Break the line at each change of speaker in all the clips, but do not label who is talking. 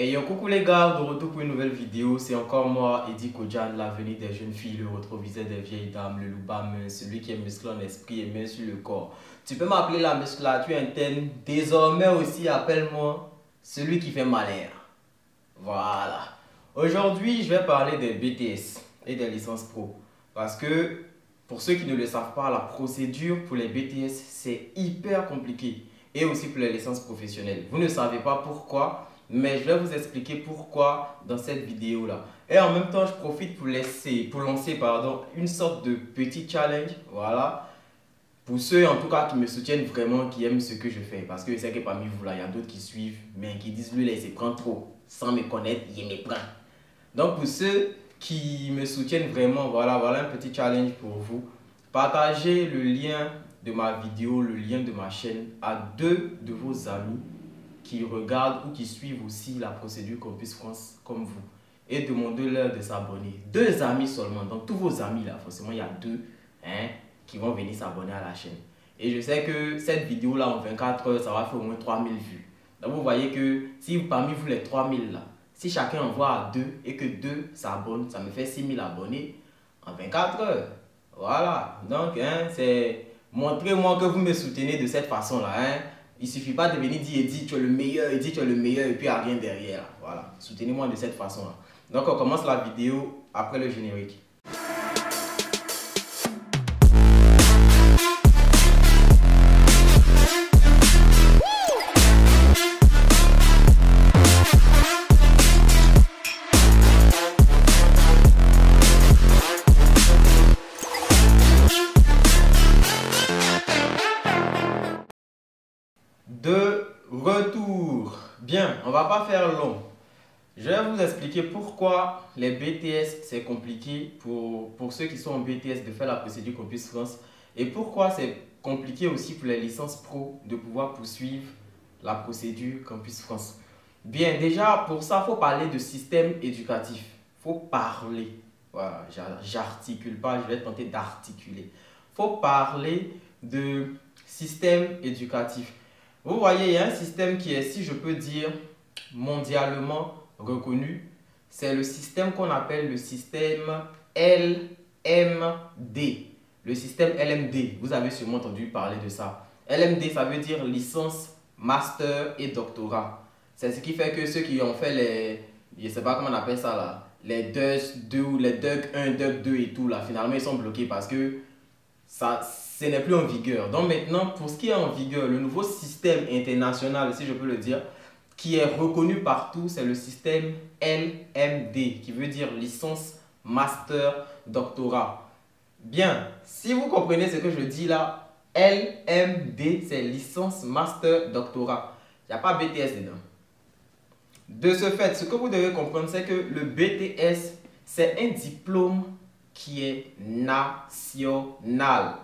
Hey yo, coucou les gars, de retour pour une nouvelle vidéo. C'est encore moi, Eddie Kodjan, l'avenir des jeunes filles, le rétroviseur des vieilles dames, le louba mince, celui qui est musclé en esprit et mince sur le corps. Tu peux m'appeler la musculature interne. Désormais aussi, appelle-moi celui qui fait malheur. Voilà. Aujourd'hui, je vais parler des BTS et des licences pro. Parce que, pour ceux qui ne le savent pas, la procédure pour les BTS, c'est hyper compliqué. Et aussi pour les licences professionnelles. Vous ne savez pas pourquoi, mais je vais vous expliquer pourquoi dans cette vidéo-là. Et en même temps, je profite pour lancer une sorte de petit challenge. Voilà. Pour ceux en tout cas qui me soutiennent vraiment, qui aiment ce que je fais. Parce que je sais que parmi vous là, il y a d'autres qui suivent, mais qui disent lui là, il se prend trop. Sans me connaître, il me prend. Donc pour ceux qui me soutiennent vraiment, voilà un petit challenge pour vous. Partagez le lien de ma vidéo, le lien de ma chaîne à 2 de vos amis qui regardent ou qui suivent aussi la procédure Campus France comme vous. Et demandez-leur de s'abonner. 2 amis seulement. Donc tous vos amis là, forcément il y a 2 qui vont venir s'abonner à la chaîne. Et je sais que cette vidéo là en 24 heures, ça va faire au moins 3000 vues. Donc vous voyez que si parmi vous les 3000 là, si chacun envoie à 2 et que 2 s'abonnent, ça me fait 6000 abonnés en 24 heures. Voilà. Donc, c'est montrez-moi que vous me soutenez de cette façon-là. Il ne suffit pas de venir dire Eddie, tu es le meilleur, Eddie, tu es le meilleur et puis il n'y a rien derrière. Voilà. Soutenez-moi de cette façon-là. Donc, on commence la vidéo après le générique. De retour. Bien, on va pas faire long. Je vais vous expliquer pourquoi les BTS c'est compliqué pour ceux qui sont en BTS de faire la procédure Campus France et pourquoi c'est compliqué aussi pour les licences pro de pouvoir poursuivre la procédure Campus France. Bien, déjà pour ça, il faut parler de système éducatif. Il faut parler. Voilà, j'articule pas, je vais tenter d'articuler. Il faut parler de système éducatif. Vous voyez, il y a un système qui est, si je peux dire, mondialement reconnu. C'est le système qu'on appelle le système LMD. Le système LMD, vous avez sûrement entendu parler de ça. LMD, ça veut dire licence, master et doctorat. C'est ce qui fait que ceux qui ont fait les, je ne sais pas comment on appelle ça là, les DUG 2 ou les DUG 1, DUG 2 et tout là, finalement ils sont bloqués parce que ce n'est plus en vigueur. Donc maintenant, pour ce qui est en vigueur, le nouveau système international, si je peux le dire, qui est reconnu partout, c'est le système LMD, qui veut dire licence, master, doctorat. Bien, si vous comprenez ce que je dis là, LMD, c'est licence, master, doctorat. Il n'y a pas BTS dedans. De ce fait, ce que vous devez comprendre, c'est que le BTS, c'est un diplôme qui est national.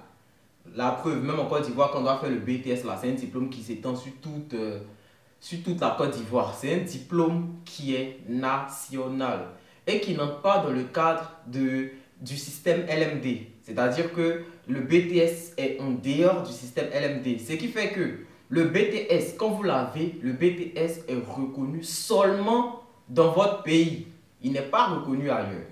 La preuve, même en Côte d'Ivoire, quand on doit faire le BTS, c'est un diplôme qui s'étend sur toute la Côte d'Ivoire. C'est un diplôme qui est national et qui n'entre pas dans le cadre du système LMD. C'est-à-dire que le BTS est en dehors du système LMD. Ce qui fait que le BTS, quand vous l'avez, le BTS est reconnu seulement dans votre pays. Il n'est pas reconnu ailleurs.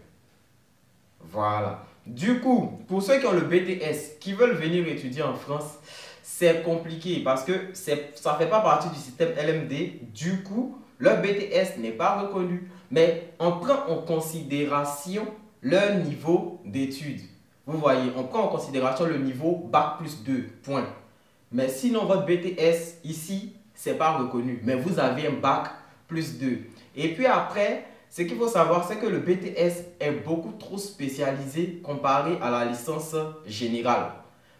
Voilà. Du coup, pour ceux qui ont le BTS, qui veulent venir étudier en France, c'est compliqué parce que ça ne fait pas partie du système LMD. Du coup, leur BTS n'est pas reconnu. Mais on prend en considération leur niveau d'études. Vous voyez, on prend en considération le niveau Bac plus 2, point. Mais sinon, votre BTS, ici, ce n'est pas reconnu. Mais vous avez un Bac plus 2. Et puis après, ce qu'il faut savoir, c'est que le BTS est beaucoup trop spécialisé comparé à la licence générale.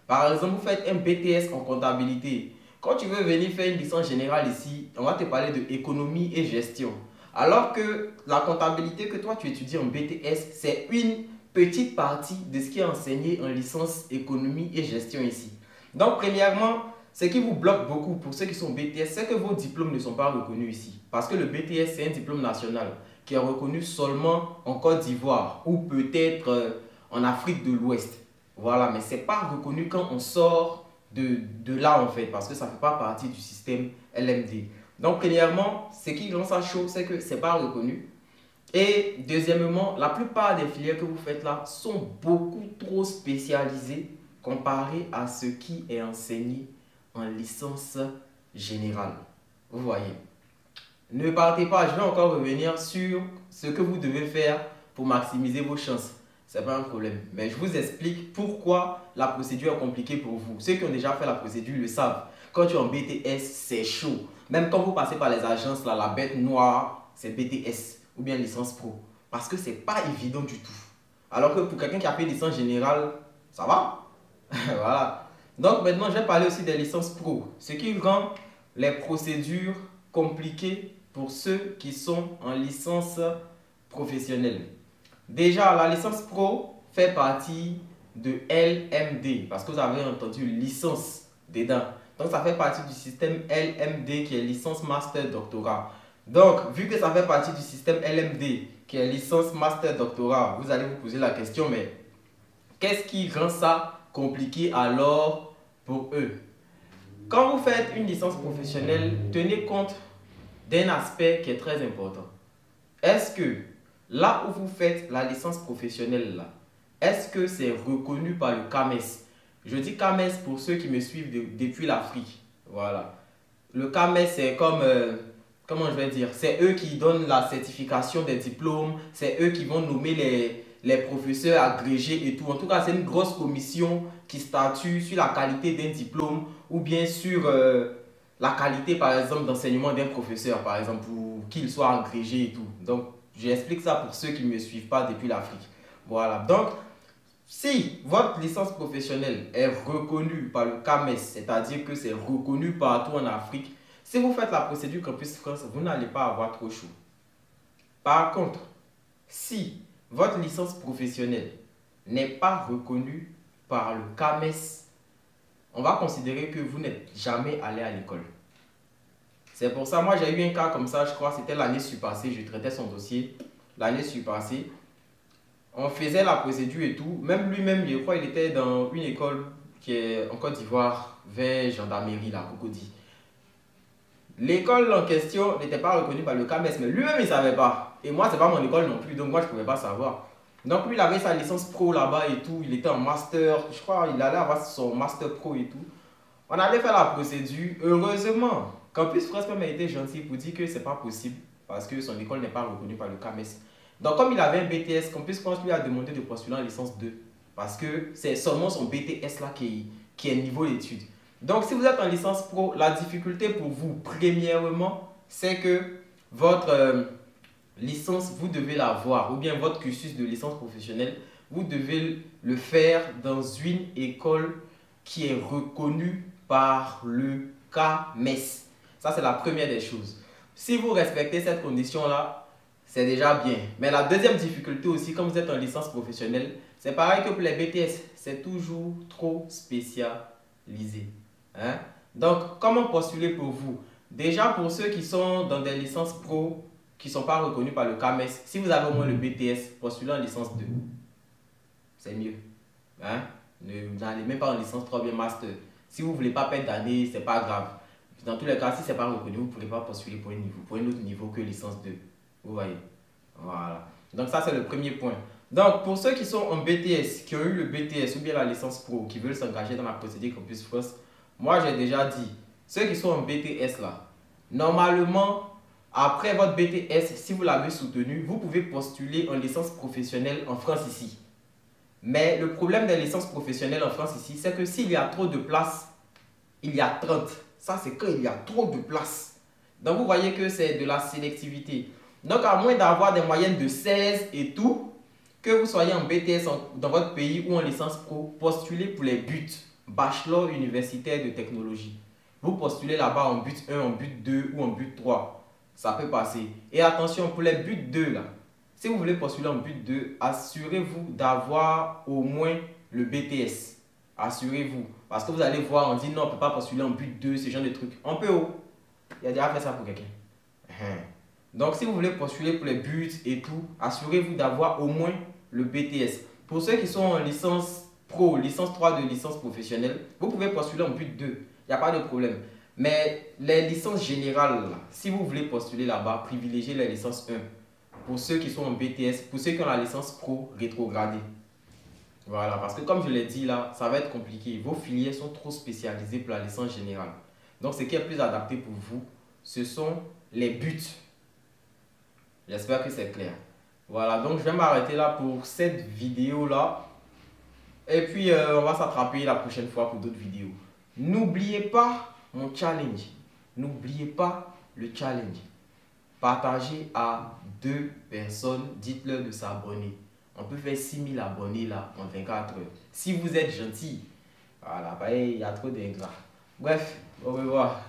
Par exemple, vous faites un BTS en comptabilité. Quand tu veux venir faire une licence générale ici, on va te parler de économie et gestion. Alors que la comptabilité que toi tu étudies en BTS, c'est une petite partie de ce qui est enseigné en licence économie et gestion ici. Donc, premièrement, ce qui vous bloque beaucoup pour ceux qui sont BTS, c'est que vos diplômes ne sont pas reconnus ici. Parce que le BTS, c'est un diplôme national qui est reconnu seulement en Côte d'Ivoire ou peut-être en Afrique de l'Ouest. Voilà, mais ce n'est pas reconnu quand on sort de là en fait, parce que ça ne fait pas partie du système LMD. Donc, premièrement, ce qui rend ça chaud, c'est que ce n'est pas reconnu. Et deuxièmement, la plupart des filières que vous faites là sont beaucoup trop spécialisées comparé à ce qui est enseigné en licence générale. Vous voyez. Ne partez pas, je vais encore revenir sur ce que vous devez faire pour maximiser vos chances. Ce n'est pas un problème. Mais je vous explique pourquoi la procédure est compliquée pour vous. Ceux qui ont déjà fait la procédure le savent. Quand tu es en BTS, c'est chaud. Même quand vous passez par les agences, là, la bête noire, c'est BTS ou bien licence pro. Parce que ce n'est pas évident du tout. Alors que pour quelqu'un qui a fait licence générale, ça va. Voilà. Donc maintenant, je vais parler aussi des licences pro. Ce qui rend les procédures compliquées pour ceux qui sont en licence professionnelle. Déjà, la licence pro fait partie de LMD. Parce que vous avez entendu licence dedans. Donc ça fait partie du système LMD qui est licence master doctorat. Donc, vu que ça fait partie du système LMD qui est licence master doctorat, vous allez vous poser la question, mais qu'est-ce qui rend ça compliqué alors pour eux? Quand vous faites une licence professionnelle, tenez compte d'un aspect qui est très important. Est-ce que là où vous faites la licence professionnelle, est-ce que c'est reconnu par le CAMES? Je dis CAMES pour ceux qui me suivent depuis l'Afrique. Voilà. Le CAMES, c'est comme, comment je vais dire, c'est eux qui donnent la certification des diplômes, c'est eux qui vont nommer les professeurs agrégés et tout. En tout cas, c'est une grosse commission qui statue sur la qualité d'un diplôme ou bien sur la qualité, par exemple, d'enseignement d'un professeur, par exemple, pour qu'il soit agrégé et tout. Donc, j'explique ça pour ceux qui ne me suivent pas depuis l'Afrique. Voilà. Donc, si votre licence professionnelle est reconnue par le CAMES, c'est-à-dire que c'est reconnu partout en Afrique, si vous faites la procédure Campus France, vous n'allez pas avoir trop chaud. Par contre, si votre licence professionnelle n'est pas reconnue par le CAMES, on va considérer que vous n'êtes jamais allé à l'école. C'est pour ça, moi j'ai eu un cas comme ça, je crois, c'était l'année surpassée, je traitais son dossier l'année surpassée. On faisait la procédure et tout. Même lui-même, je crois, il était dans une école qui est en Côte d'Ivoire, vers Gendarmerie, là, Cocody. L'école en question n'était pas reconnue par le CAMES, mais lui-même, il ne savait pas. Et moi, ce n'est pas mon école non plus, donc moi, je ne pouvais pas savoir. Donc lui, il avait sa licence pro là-bas et tout. Il était en master, je crois, il allait avoir son master pro et tout. On allait faire la procédure. Heureusement, Campus France même a été gentil pour dire que ce n'est pas possible parce que son école n'est pas reconnue par le CAMES. Donc, comme il avait un BTS, Campus France lui a demandé de postuler en licence 2 parce que c'est seulement son BTS là qui est niveau d'études. Donc, si vous êtes en licence pro, la difficulté pour vous, premièrement, c'est que votre licence, vous devez l'avoir, ou bien votre cursus de licence professionnelle, vous devez le faire dans une école qui est reconnue par le CAMES. Ça, c'est la première des choses. Si vous respectez cette condition-là, c'est déjà bien. Mais la deuxième difficulté aussi, quand vous êtes en licence professionnelle, c'est pareil que pour les BTS, c'est toujours trop spécialisé. Hein? Donc, comment postuler pour vous? Déjà, pour ceux qui sont dans des licences pro qui ne sont pas reconnues par le CAMES, si vous avez au moins le BTS, postulez en licence 2. C'est mieux. Hein? N'allez même pas en licence 3 bien master. Si vous ne voulez pas perdre d'année, ce n'est pas grave. Dans tous les cas, si ce n'est pas reconnu, vous ne pourrez pas postuler pour un autre niveau que licence 2. Vous voyez? Voilà. Donc ça, c'est le premier point. Donc, pour ceux qui sont en BTS, qui ont eu le BTS ou bien la licence pro, qui veulent s'engager dans la procédure Campus France, moi, j'ai déjà dit, ceux qui sont en BTS là, normalement, après votre BTS, si vous l'avez soutenu, vous pouvez postuler en licence professionnelle en France ici. Mais le problème des licences professionnelles en France ici, c'est que s'il y a trop de places, il y a 30. Ça, c'est quand il y a trop de places. Donc, vous voyez que c'est de la sélectivité. Donc, à moins d'avoir des moyennes de 16 et tout, que vous soyez en BTS dans votre pays ou en licence pro, postulez pour les buts bachelor universitaire de technologie. Vous postulez là-bas en but 1, en but 2 ou en but 3. Ça peut passer. Et attention, pour les buts 2, là, si vous voulez postuler en but 2, assurez-vous d'avoir au moins le BTS. Assurez-vous. Parce que vous allez voir, on dit non, on ne peut pas postuler en but 2, ce genre de trucs. On peut, oh. Il a déjà fait ça pour quelqu'un. Donc, si vous voulez postuler pour les buts et tout, assurez-vous d'avoir au moins le BTS. Pour ceux qui sont en licence pro, licence 3 de licence professionnelle, vous pouvez postuler en but 2. Il n'y a pas de problème. Mais les licences générales, là, si vous voulez postuler là-bas, privilégiez les licences 1. Pour ceux qui sont en BTS, pour ceux qui ont la licence pro rétrogradée. Voilà, parce que comme je l'ai dit là, ça va être compliqué. Vos filières sont trop spécialisées pour la licence générale. Donc, ce qui est plus adapté pour vous, ce sont les buts. J'espère que c'est clair. Voilà, donc je vais m'arrêter là pour cette vidéo-là. Et puis, on va s'attraper la prochaine fois pour d'autres vidéos. N'oubliez pas mon challenge. N'oubliez pas le challenge. Partagez à 2 personnes. Dites-leur de s'abonner. On peut faire 6000 abonnés là en 24 heures. Si vous êtes gentil. Voilà, il y a trop d'ingrats. Bref, au revoir.